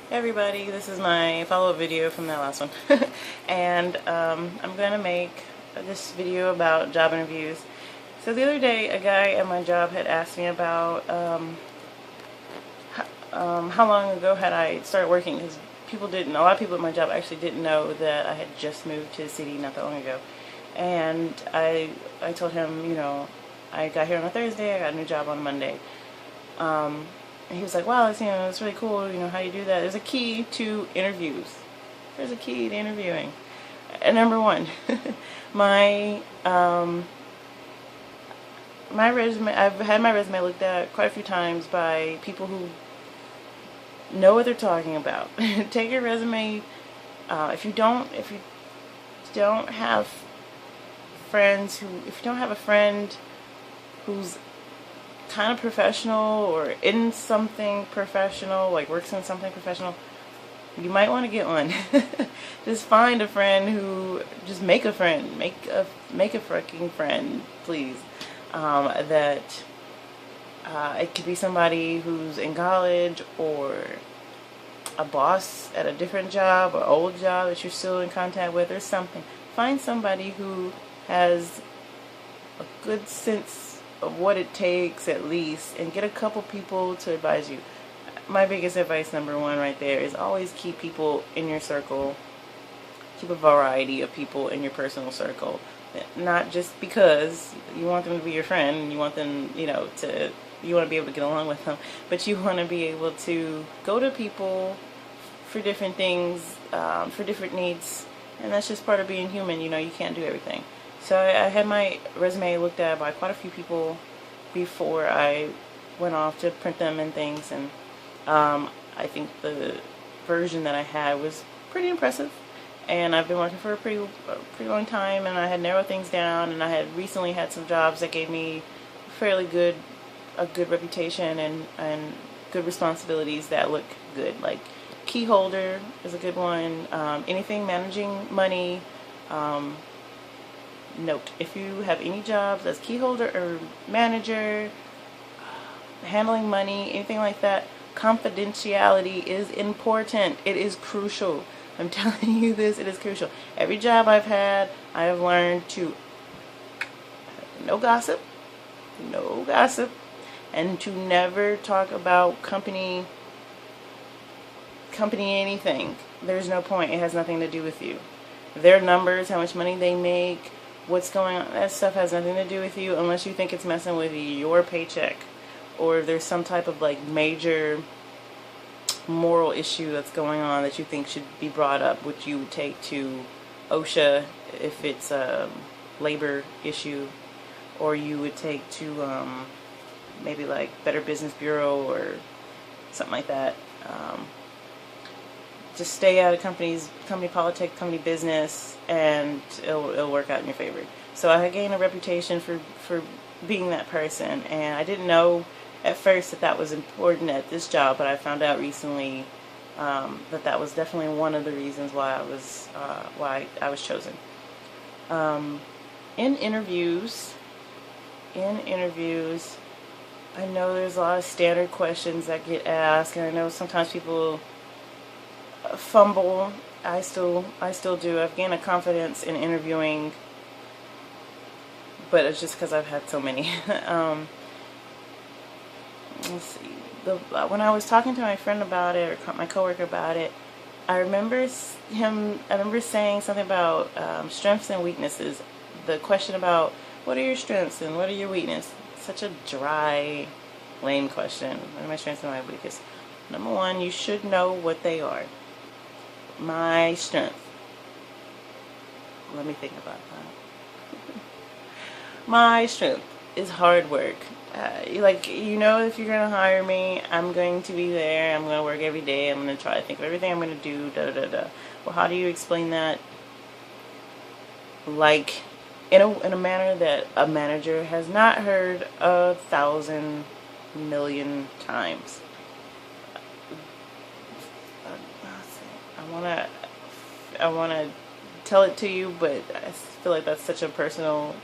Hey everybody, this is my follow-up video from that last one. And I'm going to make this video about job interviews. So the other day, a guy at my job had asked me about how long ago had I started working, because a lot of people at my job actually didn't know that I had just moved to the city not that long ago. And I told him, I got here on a Thursday, I got a new job on a Monday. And he was like, wow, it's really cool, how you do that. There's a key to interviews. There's a key to interviewing. And number one, my resume, I've had my resume looked at quite a few times by people who know what they're talking about. Take your resume, if you don't have if you don't have a friend who's kind of professional or in something professional, like works in something professional, you might want to get one. Just find a friend just make a friend, make a freaking friend, please. That it could be somebody who's in college, or a boss at a different job or old job that you're still in contact with, or something. Find somebody who has a good sense of what it takes, at least, and get a couple people to advise you. My biggest advice, number one right there, is always keep people in your circle. Keep a variety of people in your personal circle. Not just because you want them to be your friend and you want them, you want to be able to get along with them, but you want to be able to go to people for different things, for different needs, and that's just part of being human. You can't do everything. So I had my resume looked at by quite a few people before I went off to print them and things, and I think the version that I had was pretty impressive. And I've been working for a pretty long time, and I had narrowed things down, and I had recently had some jobs that gave me a good reputation and good responsibilities that look good. Like key holder is a good one. Anything managing money. Note, if you have any jobs as key holder or manager, handling money, anything like that, confidentiality is important. It is crucial. I'm telling you this, it is crucial. Every job I've had, I have learned to no gossip, and to never talk about company anything. There's no point. It has nothing to do with you. Their numbers, how much money they make, what's going on, that stuff has nothing to do with you, unless you think it's messing with your paycheck, or there's some type of like major moral issue that's going on that you think should be brought up, which you would take to OSHA if it's a labor issue, or you would take to maybe like Better Business Bureau or something like that. Just stay out of company politics, company business, and it'll work out in your favor. So I gained a reputation for being that person, and I didn't know at first that was important at this job, but I found out recently that was definitely one of the reasons why I was chosen. In interviews, I know there's a lot of standard questions that get asked, and I know sometimes people fumble. I still do. I've gained a confidence in interviewing, but it's just because I've had so many. Let's see. When I was talking to my friend about it, or my coworker about it, I remember saying something about strengths and weaknesses. The question about what are your strengths and what are your weaknesses? Such a dry, lame question. What are my strengths and my weaknesses? Number one, you should know what they are. My strength. Let me think about that. My strength is hard work. If you're going to hire me, I'm going to be there. I'm going to work every day. I'm going to try to think of everything I'm going to do. Well, how do you explain that? Like, in a manner that a manager has not heard 1,000 million times. I wanna tell it to you, but I feel like that's such a personal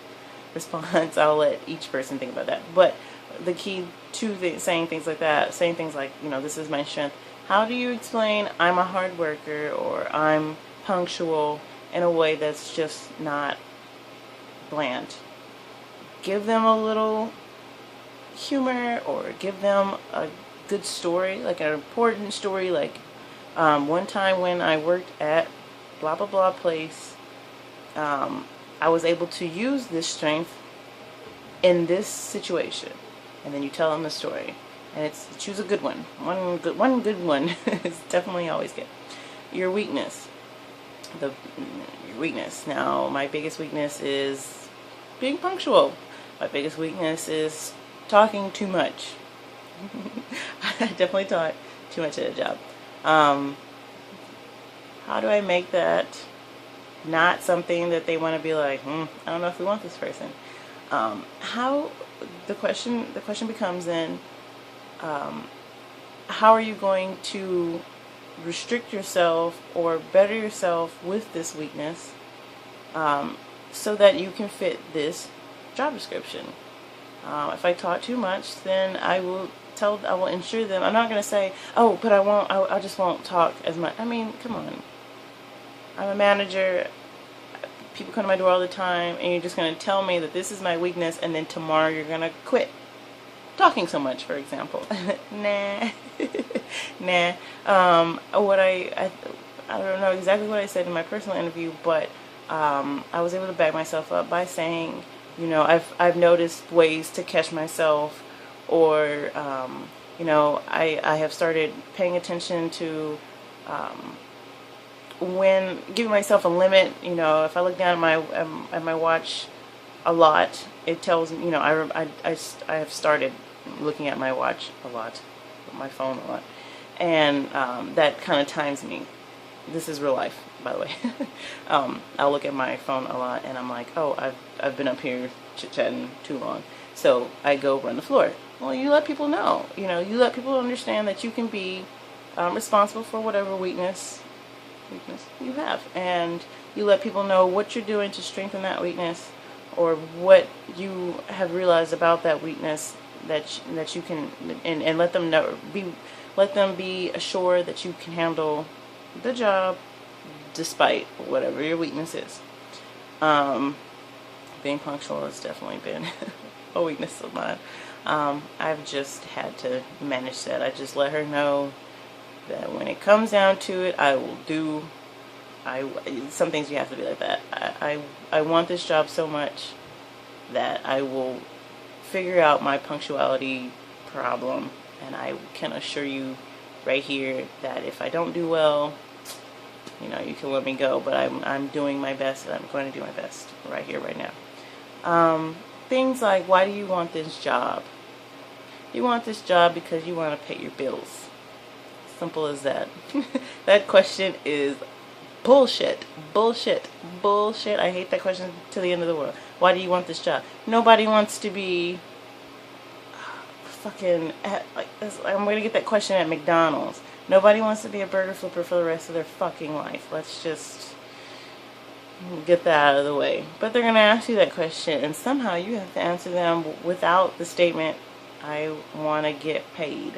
response. I'll let each person think about that. But the key to saying things like that, saying things like, this is my strength. How do you explain I'm a hard worker or I'm punctual in a way that's just not bland? Give them a little humor, or give them a good story, like an important story, like one time when I worked at blah blah blah place, I was able to use this strength in this situation, and then you tell them the story, and choose a good one. One good one is definitely always good. Your weakness, your weakness. Now, my biggest weakness is being punctual. My biggest weakness is talking too much. I definitely talk too much at a job. How do I make that not something that they want to be like, I don't know if we want this person? How the question becomes then, how are you going to restrict yourself or better yourself with this weakness, so that you can fit this job description? If I talk too much, then I will ensure them. I'm not going to say, oh, but I just won't talk as much. I mean, come on. I'm a manager. People come to my door all the time, and you're just going to tell me that this is my weakness, and then tomorrow you're going to quit talking so much, for example. Nah. Nah. I don't know exactly what I said in my personal interview, but I was able to back myself up by saying, I've noticed ways to catch myself, or I have started paying attention to when giving myself a limit. If I look down at my watch a lot, it tells me, I have started looking at my watch a lot, my phone a lot, and that kind of times me. This is real life, by the way. I'll look at my phone a lot, and I'm like, oh, I've been up here chit-chatting too long, so I go run the floor. Well, you let people know. You let people understand that you can be responsible for whatever weakness you have, and you let people know what you're doing to strengthen that weakness, or what you have realized about that weakness that you can, and let them know, let them be assured that you can handle the job despite whatever your weakness is. Being punctual has definitely been a weakness of mine. I've just had to manage that. I just let her know that when it comes down to it, I will do. Some things you have to be like that. I want this job so much that I will figure out my punctuality problem, and I can assure you right here that if I don't do well, you can let me go, but I'm doing my best, and I'm going to do my best right here, right now. Things like, why do you want this job? You want this job because you want to pay your bills. Simple as that. That question is bullshit. Bullshit. Bullshit. I hate that question to the end of the world. Why do you want this job? Nobody wants to be fucking like this. I'm going to get that question at McDonald's. Nobody wants to be a burger flipper for the rest of their fucking life. Let's just get that out of the way. But they're going to ask you that question, and somehow you have to answer them without the statement, I want to get paid.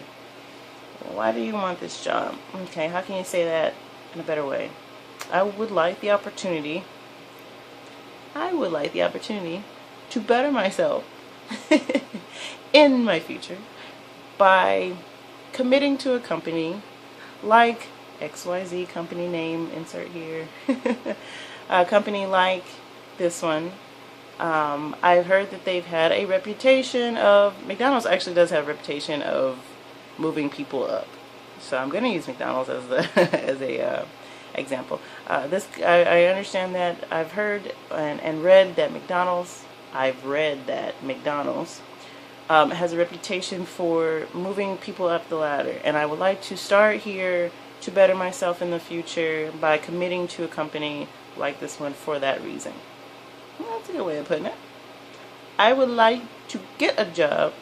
Why do you want this job? Okay, how can you say that in a better way? I would like the opportunity to better myself in my future by committing to a company like XYZ, company name, insert here, a company like this one. I've heard that they've had a reputation of, McDonald's actually does have a reputation of moving people up. So I'm going to use McDonald's as a example. I understand that I've heard and read that McDonald's has a reputation for moving people up the ladder, and I would like to start here to better myself in the future by committing to a company like this one for that reason. That's a good way of putting it. I would like to get a job,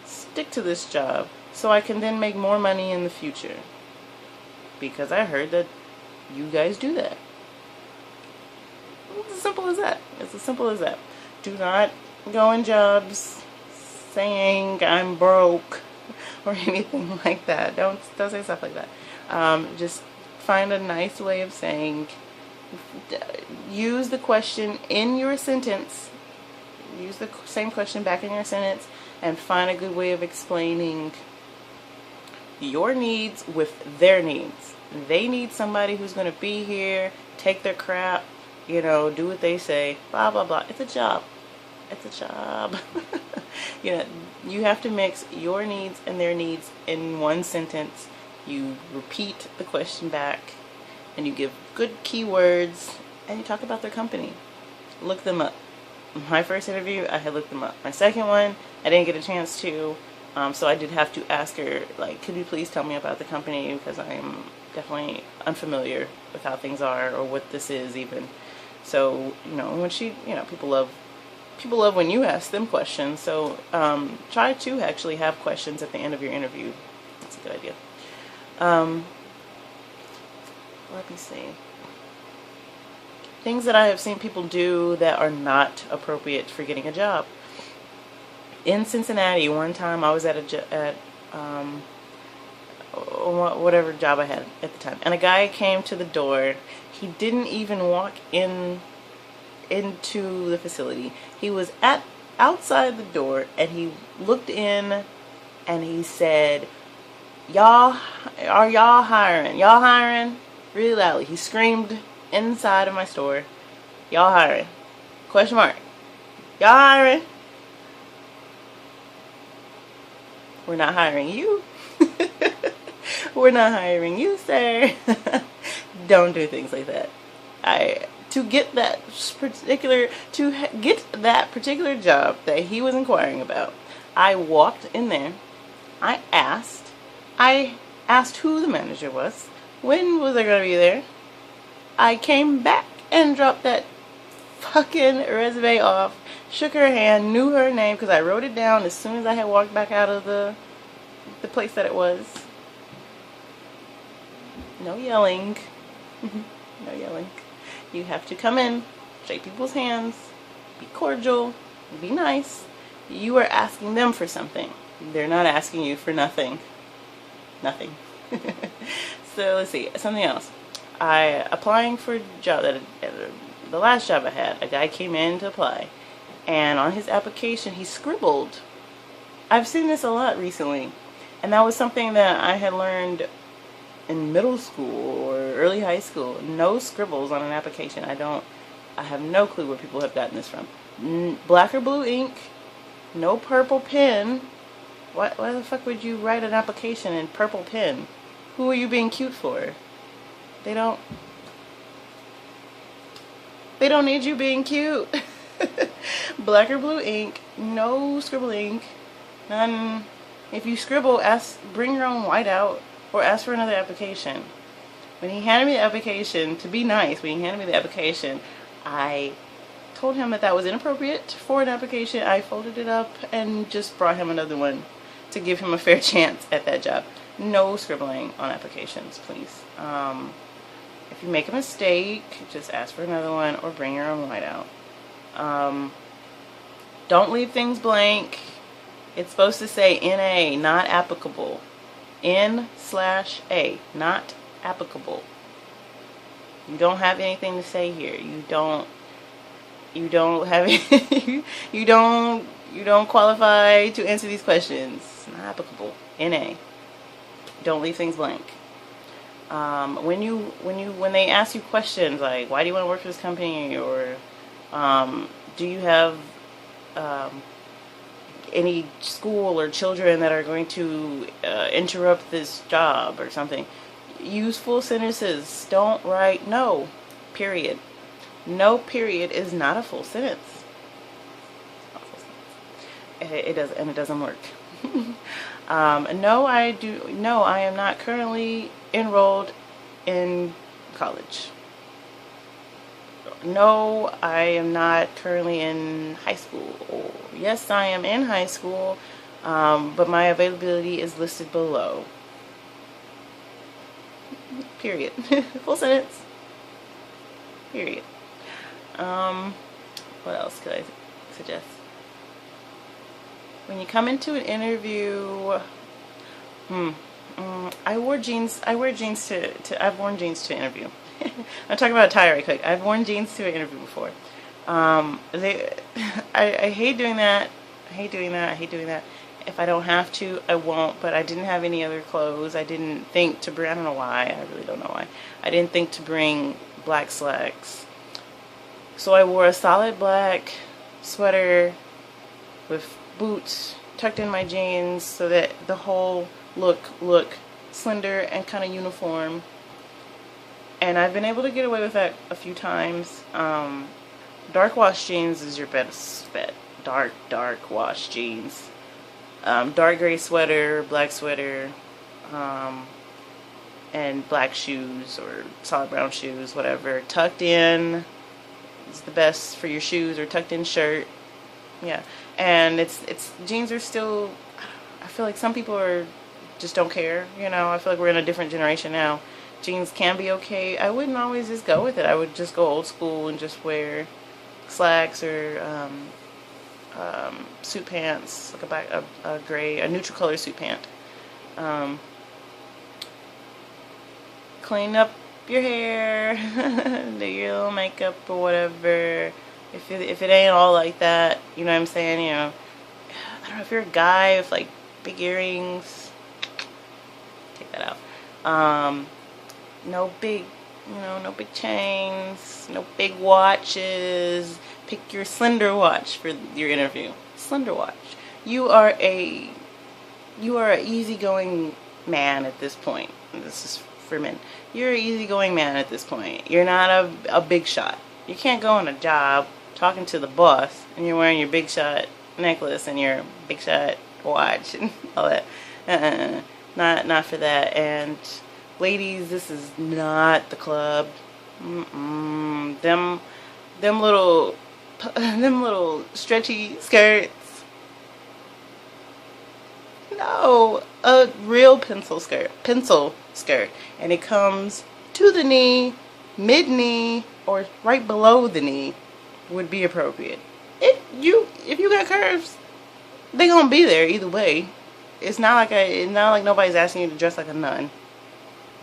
stick to this job, so I can then make more money in the future, because I heard that you guys do that. It's as simple as that. It's as simple as that. Do not go in jobs saying I'm broke or anything like that. Don't say stuff like that. Just find a nice way of saying, use the question in your sentence, use the same question back in your sentence, and find a good way of explaining your needs with their needs. They need somebody who's going to be here, take their crap, you know, do what they say, blah, blah, blah. It's a job. It's a job. You know, you have to mix your needs and their needs in one sentence. You repeat the question back, and you give good keywords, and you talk about their company. Look them up. My first interview, I had looked them up. My second one, I didn't get a chance to, so I did have to ask her, like, could you please tell me about the company, because I am definitely unfamiliar with how things are, or what this is even. So, you know, when she, you know, people love when you ask them questions. So try to actually have questions at the end of your interview. That's a good idea. Let me see. Things that I have seen people do that are not appropriate for getting a job. In Cincinnati, one time I was at whatever job I had at the time, and a guy came to the door. He didn't even walk into the facility. He was outside the door, and he looked in, and he said, "Y'all, are y'all hiring? Y'all hiring?" Really loudly. He screamed inside of my store, "Y'all hiring? Question mark. Y'all hiring?" We're not hiring you. We're not hiring you, sir. Don't do things like that. To get that particular job that he was inquiring about, I walked in there. I asked who the manager was. When was I gonna be there? I came back and dropped that fucking resume off, shook her hand, knew her name because I wrote it down as soon as I had walked back out of the place that it was. No yelling. No yelling. You have to come in, shake people's hands, be cordial, be nice. You are asking them for something. They're not asking you for nothing. Nothing. So let's see, something else. Applying for a job, the last job I had, a guy came in to apply, and on his application he scribbled. I've seen this a lot recently, and that was something that I had learned in middle school or early high school. No scribbles on an application. I have no clue where people have gotten this from. Black or blue ink, no purple pen. Why the fuck would you write an application in purple pen? Who are you being cute for? They don't need you being cute. Black or blue ink, no scribble ink, none. If you scribble, bring your own whiteout or ask for another application. When he handed me the application, to be nice, when he handed me the application, I told him that was inappropriate for an application. I folded it up and just brought him another one to give him a fair chance at that job. No scribbling on applications, please. If you make a mistake, just ask for another one or bring your own whiteout. Don't leave things blank. It's supposed to say NA, not applicable. N/A, not applicable. You don't have anything to say here. You don't have you don't qualify to answer these questions. It's not applicable. NA. Don't leave things blank. When they ask you questions like, why do you want to work for this company, or do you have any school or children that are going to interrupt this job or something, use full sentences. Don't write no, period. No, period is not a full sentence. It doesn't work. No, I am not currently enrolled in college. No, I am not currently in high school. Or, yes, I am in high school, but my availability is listed below. Period. Full sentence. Period. What else could I suggest? when you come into an interview, I wore jeans. I wear jeans I've worn jeans to an interview. I'm talking about a tie right quick. I've worn jeans to an interview before. I hate doing that. I hate doing that. I hate doing that. If I don't have to, I won't, but I didn't have any other clothes. I didn't think to bring, I don't know why, I really don't know why. I didn't think to bring black slacks. So I wore a solid black sweater with boots tucked in my jeans so that the whole look slender and kind of uniform. And I've been able to get away with that a few times. Dark wash jeans is your best bet. Dark wash jeans. Dark gray sweater, black sweater, and black shoes or solid brown shoes, whatever. Tucked in is the best for your shoes, or tucked in shirt. Yeah, and it's jeans are still. I feel like some people just don't care. You know, I feel like we're in a different generation now. Jeans can be okay. I wouldn't always just go with it. I would just go old school and just wear slacks or suit pants, like a neutral color suit pant. Clean up your hair, do your little makeup or whatever. If it ain't all like that, you know what I'm saying? You know, I don't know, if you're a guy with like big earrings, take that out. No big, no big chains, no big watches. Pick your slender watch for your interview. Slender watch. You are an easygoing man at this point. This is for men. You're an easygoing man at this point. You're not a big shot. You can't go on a job talking to the boss and you're wearing your big shot necklace and your big shot watch and all that. Not for that. And ladies, this is not the club. Them little stretchy skirts. No, a real pencil skirt, and it comes to the knee, mid-knee, or right below the knee would be appropriate. If you got curves, they gonna be there either way. It's not like nobody's asking you to dress like a nun.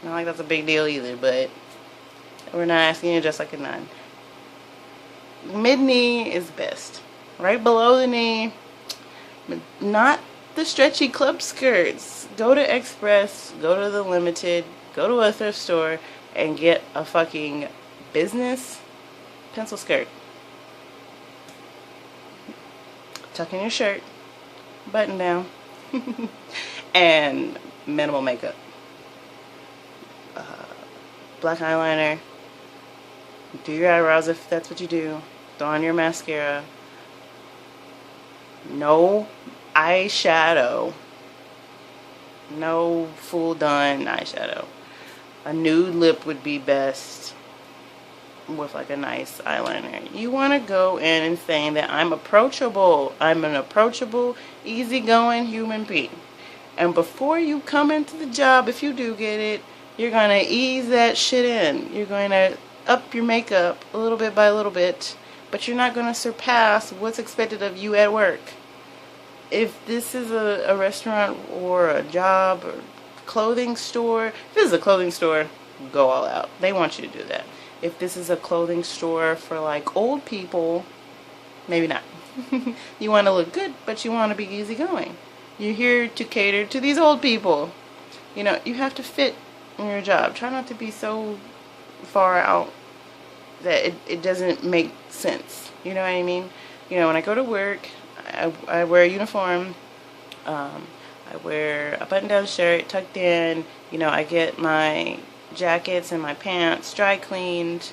Not like that's a big deal either, but we're not asking you to dress like a nun. Mid-knee is best. Right below the knee, not the stretchy club skirts. Go to Express, go to the Limited, go to a thrift store, and get a fucking business pencil skirt. Tuck in your shirt, button down, and minimal makeup. Black eyeliner. Do your eyebrows if that's what you do. Throw on your mascara. No eyeshadow. No full done eyeshadow. A nude lip would be best with like a nice eyeliner. You want to go in and saying that I'm approachable. I'm an approachable, easygoing human being. And before you come into the job, if you do get it, you're going to ease that shit in. You're going to up your makeup a little bit by a little bit, but you're not going to surpass what's expected of you at work. If this is a restaurant or a job or clothing store, if this is a clothing store, go all out. They want you to do that. If this is a clothing store for like old people, maybe not. You want to look good, but you want to be easygoing. You're here to cater to these old people. You know, you have to fit in your job. Try not to be so far out that it doesn't make sense. You know what I mean? You know, when I go to work, I wear a uniform. I wear a button-down shirt tucked in. You know, I get my jackets and my pants dry cleaned.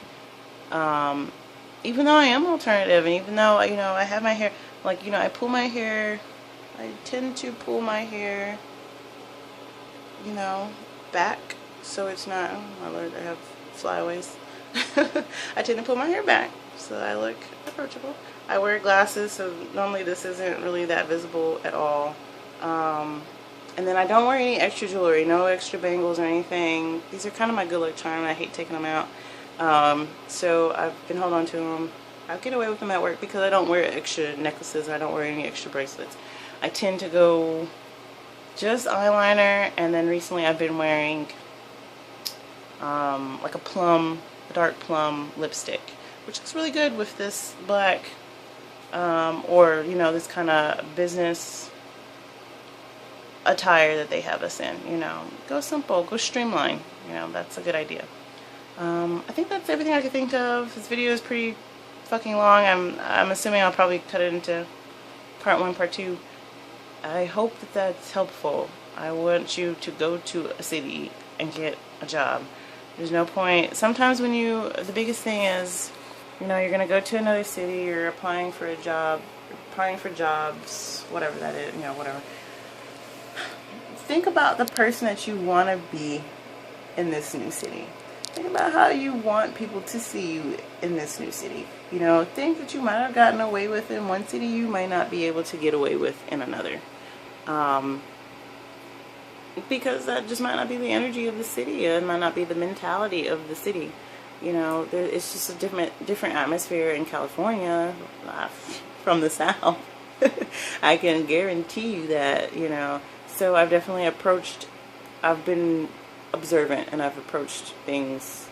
Even though I am alternative, and even though, you know, I have my hair, like, you know, I pull my hair. I tend to pull my hair, you know, back, so it's not, oh my lord, I have flyaways. I tend to pull my hair back so I look approachable. I wear glasses, so normally this isn't really that visible at all. And then I don't wear any extra jewelry, no extra bangles or anything. These are kind of my good luck charm, and I hate taking them out. So I've been holding on to them. I get away with them at work because I don't wear extra necklaces. I don't wear any extra bracelets. I tend to go just eyeliner, and then recently I've been wearing like a dark plum lipstick, which looks really good with this black or you know, this kind of business attire that they have us in. You know, go simple, go streamline. You know, that's a good idea. I think that's everything I could think of. This video is pretty fucking long. I'm assuming I'll probably cut it into part 1, part 2. I hope that that's helpful. I want you to go to a city and get a job. There's no point. Sometimes when the biggest thing is, you know, you're going to go to another city, you're applying for a job, applying for jobs, whatever that is, you know, whatever. Think about the person that you want to be in this new city. Think about how you want people to see you in this new city. You know, things that you might have gotten away with in one city, you might not be able to get away with in another. Because that just might not be the energy of the city. It might not be the mentality of the city. You know, it's just a different atmosphere in California from the South. I can guarantee you that, you know. So I've definitely I've been observant, and I've approached things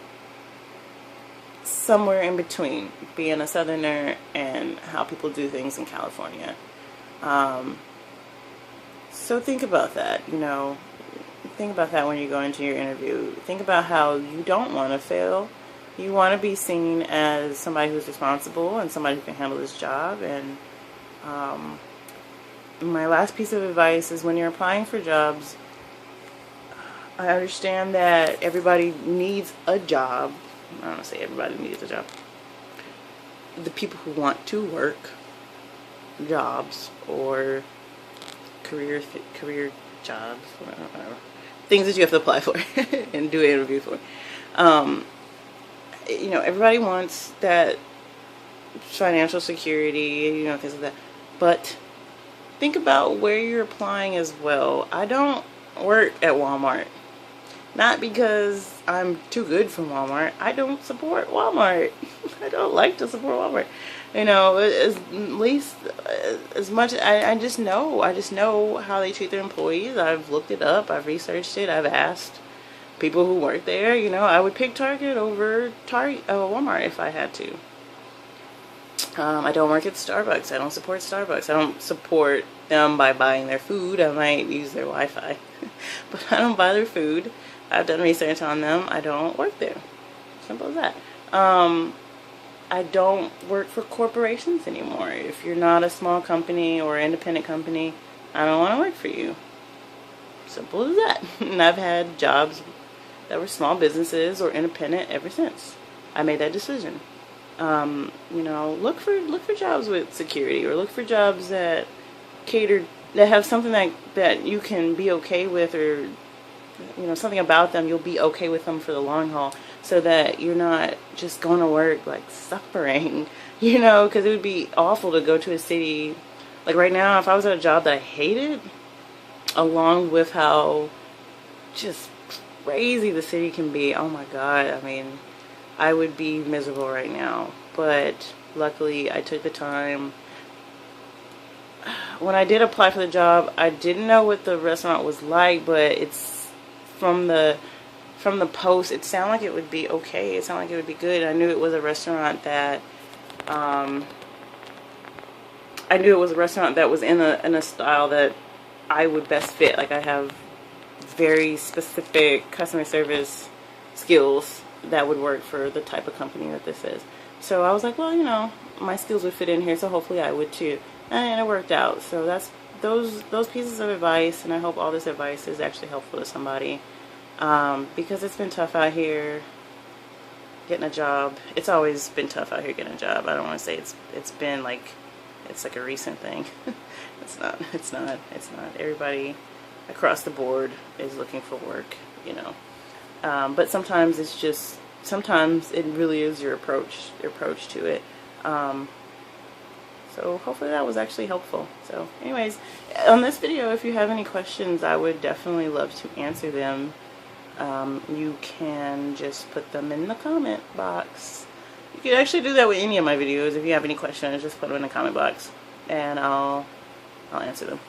somewhere in between being a Southerner and how people do things in California. So think about that, you know. Think about that when you go into your interview. Think about how you don't want to fail. You want to be seen as somebody who's responsible and somebody who can handle this job. And my last piece of advice is, when you're applying for jobs, I understand that everybody needs a job. I don't want to say everybody needs a job. The people who want to work jobs or career jobs, whatever, things that you have to apply for and do an interview for. You know, everybody wants that financial security, you know, things like that. But think about where you're applying as well. I don't work at Walmart. Not because I'm too good for Walmart. I don't support Walmart. I don't like to support Walmart. You know, as much, I just know how they treat their employees. I've looked it up. I've researched it. I've asked people who work there. You know, I would pick Target over Walmart if I had to. I don't work at Starbucks. I don't support Starbucks. I don't support them by buying their food. I might use their Wi-Fi. But I don't buy their food. I've done research on them. I don't work there. Simple as that. I don't work for corporations anymore. If you're not a small company or independent company, I don't want to work for you. Simple as that. And I've had jobs that were small businesses or independent ever since I made that decision. You know, look for jobs with security, or look for jobs that that have something that you can be okay with, or you know, something about them you'll be okay with them for the long haul, so that you're not just going to work like suffering, you know, because it would be awful to go to a city like right now. If I was at a job that I hated, along with how just crazy the city can be, oh my god, I mean, I would be miserable right now. But luckily I took the time. When I did apply for the job, I didn't know what the restaurant was like, but it's from the post, it sounded like it would be okay. It sounded like it would be good. I knew it was a restaurant that was in a style that I would best fit. Like, I have very specific customer service skills that would work for the type of company that this is. So I was like, well, you know, my skills would fit in here, so hopefully I would too. And it worked out. So that's those pieces of advice, and I hope all this advice is actually helpful to somebody. Because it's been tough out here getting a job. It's always been tough out here getting a job. I don't want to say it's been like, it's like a recent thing. It's not. Everybody across the board is looking for work, you know. But sometimes it really is your approach to it. So hopefully that was actually helpful. So anyways, on this video, if you have any questions, I would definitely love to answer them. You can just put them in the comment box. You can actually do that with any of my videos. If you have any questions, just put them in the comment box, and I'll answer them.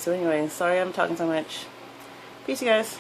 So anyway, sorry I'm talking so much. Peace, you guys.